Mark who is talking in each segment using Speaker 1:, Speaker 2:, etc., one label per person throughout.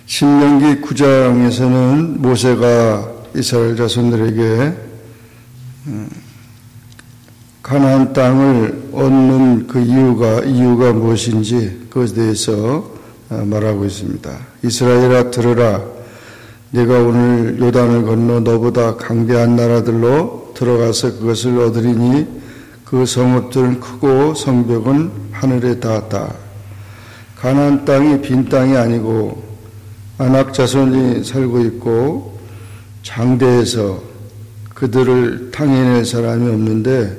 Speaker 1: 신명기 9장에서는 모세가 이스라엘 자손들에게 가나안 땅을 얻는 그 이유가 무엇인지 그것에 대해서 말하고 있습니다. 이스라엘아 들으라. 내가 오늘 요단을 건너 너보다 강대한 나라들로 들어가서 그것을 얻으리니 그 성읍들은 크고 성벽은 하늘에 닿았다. 가나안 땅이 빈 땅이 아니고 아낙 자손이 살고 있고 장대해서 그들을 탕해낼 사람이 없는데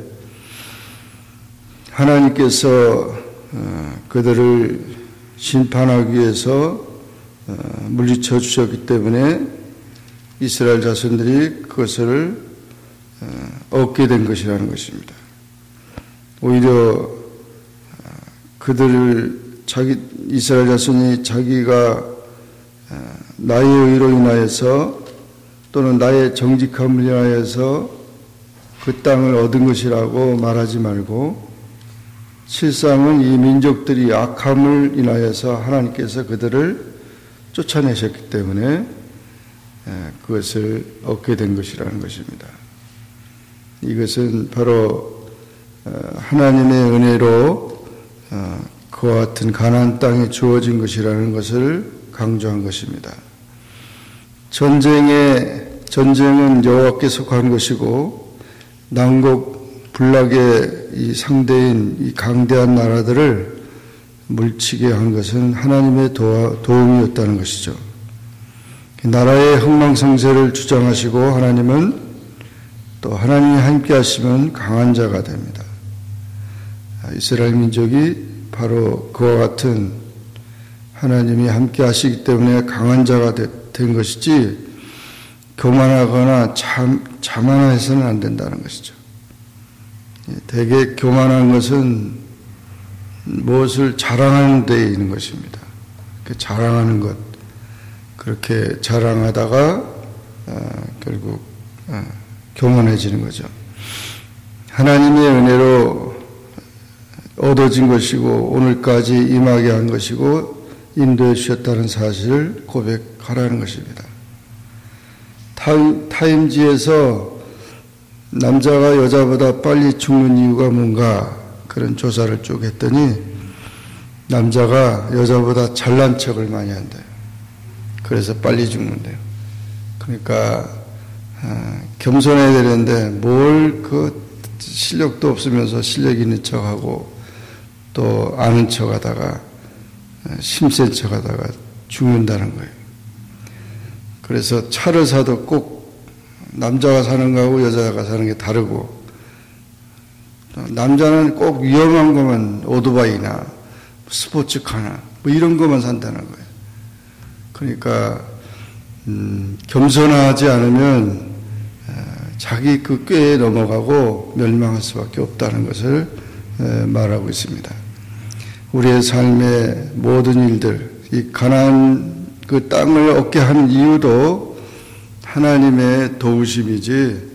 Speaker 1: 하나님께서 그들을 심판하기 위해서 물리쳐 주셨기 때문에 이스라엘 자손들이 그것을 얻게 된 것이라는 것입니다. 오히려 이스라엘 자손이 자기가 나의 의로 인하여서 또는 나의 정직함을 인하여서 그 땅을 얻은 것이라고 말하지 말고 실상은 이 민족들이 악함을 인하여서 하나님께서 그들을 쫓아내셨기 때문에 그것을 얻게 된 것이라는 것입니다. 이것은 바로 하나님의 은혜로 그와 같은 가나안 땅에 주어진 것이라는 것을 강조한 것입니다. 전쟁은 여호와께 속한 것이고 난국 불락의 이 상대인 이 강대한 나라들을 물치게 한 것은 하나님의 도움이었다는 것이죠. 나라의 흥망성쇠를 주장하시고 하나님은 또 하나님이 함께 하시면 강한 자가 됩니다. 이스라엘 민족이 바로 그와 같은 하나님이 함께 하시기 때문에 강한 자가 된 것이지 교만하거나 자만해서는 안 된다는 것이죠. 대개 교만한 것은 무엇을 자랑하는 데에 있는 것입니다. 자랑하는 것, 그렇게 자랑하다가 결국 교만해지는 거죠. 하나님의 은혜로 얻어진 것이고 오늘까지 임하게 한 것이고 인도해 주셨다는 사실을 고백하라는 것입니다. 타임지에서 남자가 여자보다 빨리 죽는 이유가 뭔가 그런 조사를 쭉 했더니 남자가 여자보다 잘난 척을 많이 한대요. 그래서 빨리 죽는데요. 그러니까 겸손해야 되는데 뭘 그 실력도 없으면서 실력 있는 척하고 또 아는 척하다가 심센 척하다가 죽는다는 거예요. 그래서 차를 사도 꼭 남자가 사는 거하고 여자가 사는 게 다르고 남자는 꼭 위험한 것만 오토바이나 스포츠카나 뭐 이런 것만 산다는 거예요. 그러니까 겸손하지 않으면 자기 그 꾀에 넘어가고 멸망할 수밖에 없다는 것을 말하고 있습니다. 우리의 삶의 모든 일들, 이 가나안 그 땅을 얻게 한 이유도 하나님의 도우심이지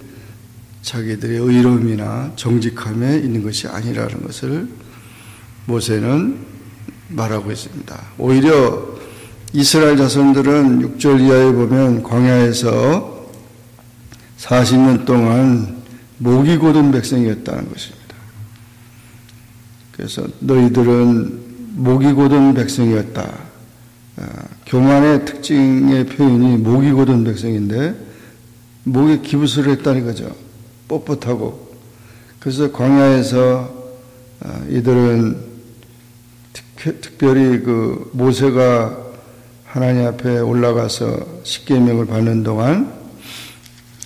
Speaker 1: 자기들의 의로움이나 정직함에 있는 것이 아니라는 것을 모세는 말하고 있습니다. 오히려 이스라엘 자손들은 6절 이하에 보면 광야에서 40년 동안 목이 곧은 백성이었다는 것입니다. 그래서 너희들은 목이 곧은 백성이었다. 교만의 특징의 표현이 목이 곧은 백성인데 목에 기부스를 했다는 거죠. 뻣뻣하고. 그래서 광야에서 이들은 특별히 그 모세가 하나님 앞에 올라가서 십계명을 받는 동안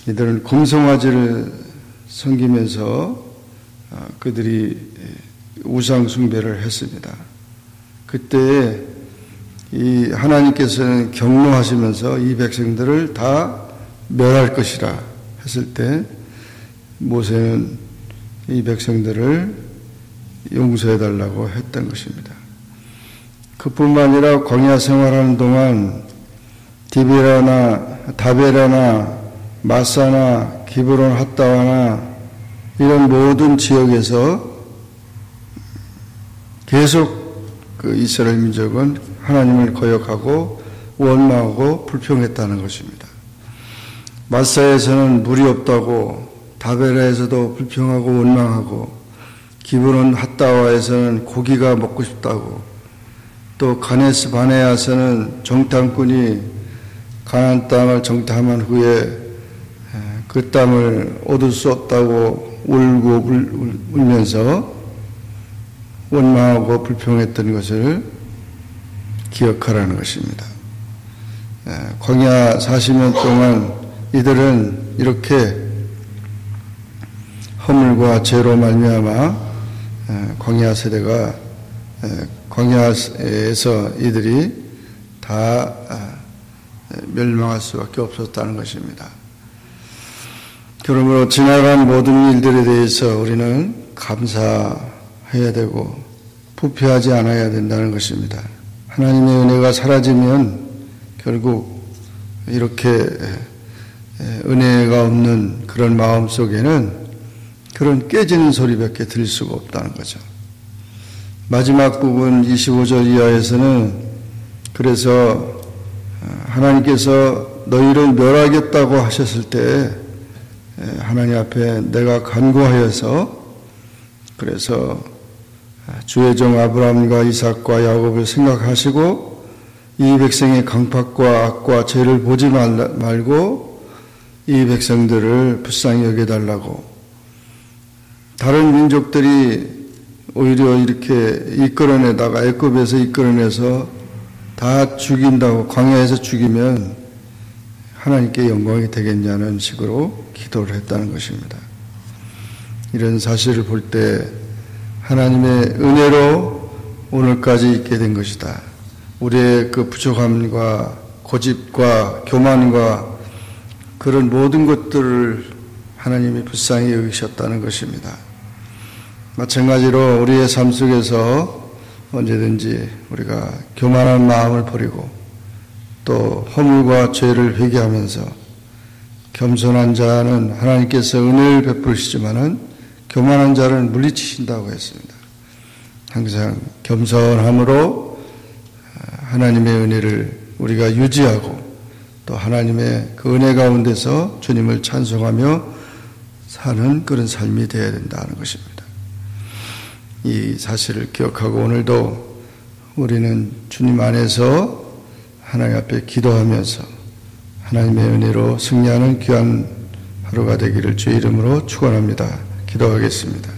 Speaker 1: 이들은 금송아지를 섬기면서 그들이 우상 숭배를 했습니다. 그때 이 하나님께서는 경노하시면서 이 백성들을 다 멸할 것이라 했을 때 모세는 이 백성들을 용서해 달라고 했던 것입니다. 그뿐만 아니라 광야 생활하는 동안 다베라나 마사나 기브론 핫다와나 이런 모든 지역에서 계속 그 이스라엘 민족은 하나님을 거역하고 원망하고 불평했다는 것입니다. 마사에서는 물이 없다고, 다베라에서도 불평하고 원망하고, 기브론 핫다와에서는 고기가 먹고 싶다고, 또 가네스 바네아서는 정탐꾼이 가나안 땅을 정탐한 후에 그 땅을 얻을 수 없다고 울고 울면서 원망하고 불평했던 것을 기억하라는 것입니다. 광야 40년 동안 이들은 이렇게 허물과 죄로 말미암아 광야 세대가 광야에서 이들이 다 멸망할 수밖에 없었다는 것입니다. 그러므로 지나간 모든 일들에 대해서 우리는 감사해야 되고 부패하지 않아야 된다는 것입니다. 하나님의 은혜가 사라지면 결국 이렇게 은혜가 없는 그런 마음 속에는 그런 깨지는 소리밖에 들릴 수가 없다는 거죠. 마지막 부분 25절 이하에서는 그래서 하나님께서 너희를 멸하겠다고 하셨을 때 하나님 앞에 내가 간구하여서 그래서 주의 종 아브라함과 이삭과 야곱을 생각하시고 이 백성의 강팍과 악과 죄를 보지 말고 이 백성들을 불쌍히 여겨달라고. 다른 민족들이 오히려 이렇게 이끌어내다가 애굽에서 이끌어내서 다 죽인다고, 광야에서 죽이면 하나님께 영광이 되겠냐는 식으로 기도를 했다는 것입니다. 이런 사실을 볼 때 하나님의 은혜로 오늘까지 있게 된 것이다. 우리의 그 부족함과 고집과 교만과 그런 모든 것들을 하나님이 불쌍히 여기셨다는 것입니다. 마찬가지로 우리의 삶 속에서 언제든지 우리가 교만한 마음을 버리고 또 허물과 죄를 회개하면서 겸손한 자는 하나님께서 은혜를 베푸시지만은 교만한 자를 물리치신다고 했습니다. 항상 겸손함으로 하나님의 은혜를 우리가 유지하고 또 하나님의 그 은혜 가운데서 주님을 찬송하며 사는 그런 삶이 되어야 된다는 것입니다. 이 사실을 기억하고 오늘도 우리는 주님 안에서 하나님 앞에 기도하면서 하나님의 은혜로 승리하는 귀한 하루가 되기를 주의 이름으로 축원합니다. 기도하겠습니다.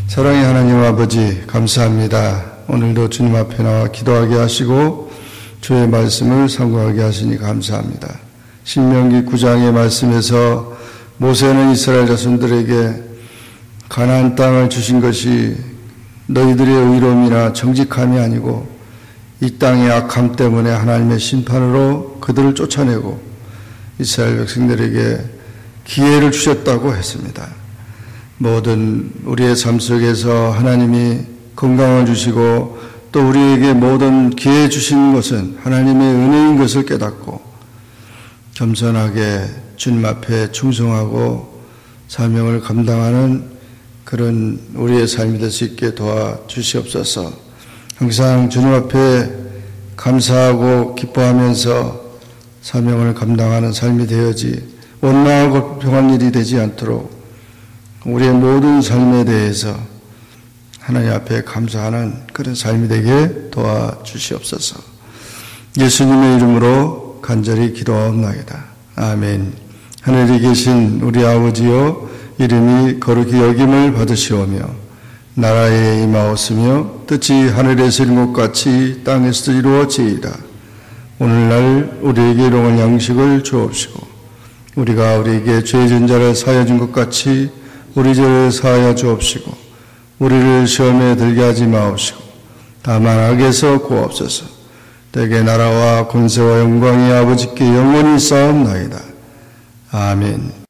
Speaker 1: 사랑의 하나님 아버지 감사합니다. 오늘도 주님 앞에 나와 기도하게 하시고 주의 말씀을 상고하게 하시니 감사합니다. 신명기 9장의 말씀에서 모세는 이스라엘 자손들에게 가나안 땅을 주신 것이 너희들의 의로움이나 정직함이 아니고 이 땅의 악함 때문에 하나님의 심판으로 그들을 쫓아내고 이스라엘 백성들에게 기회를 주셨다고 했습니다. 모든 우리의 삶 속에서 하나님이 건강을 주시고 또 우리에게 모든 기회 주신 것은 하나님의 은혜인 것을 깨닫고 겸손하게 주님 앞에 충성하고 사명을 감당하는 그런 우리의 삶이 될 수 있게 도와주시옵소서. 항상 주님 앞에 감사하고 기뻐하면서 사명을 감당하는 삶이 되어지 원망하고 불평한 일이 되지 않도록 우리의 모든 삶에 대해서 하나님 앞에 감사하는 그런 삶이 되게 도와주시옵소서. 예수님의 이름으로 간절히 기도하옵나이다. 아멘. 하늘에 계신 우리 아버지여 이름이 거룩히 여김을 받으시오며 나라에 임하옵으며 뜻이 하늘에서 이룬 것 같이 땅에서도 이루어지이다. 오늘날 우리에게 일용할 양식을 주옵시고 우리가 우리에게 죄 지은 자를 사하여 준 것 같이 우리 죄를 사하여 주옵시고 우리를 시험에 들게 하지 마옵시고 다만 악에서 구하옵소서. 대개 나라와 권세와 영광이 아버지께 영원히 쌓옵나이다. 아멘.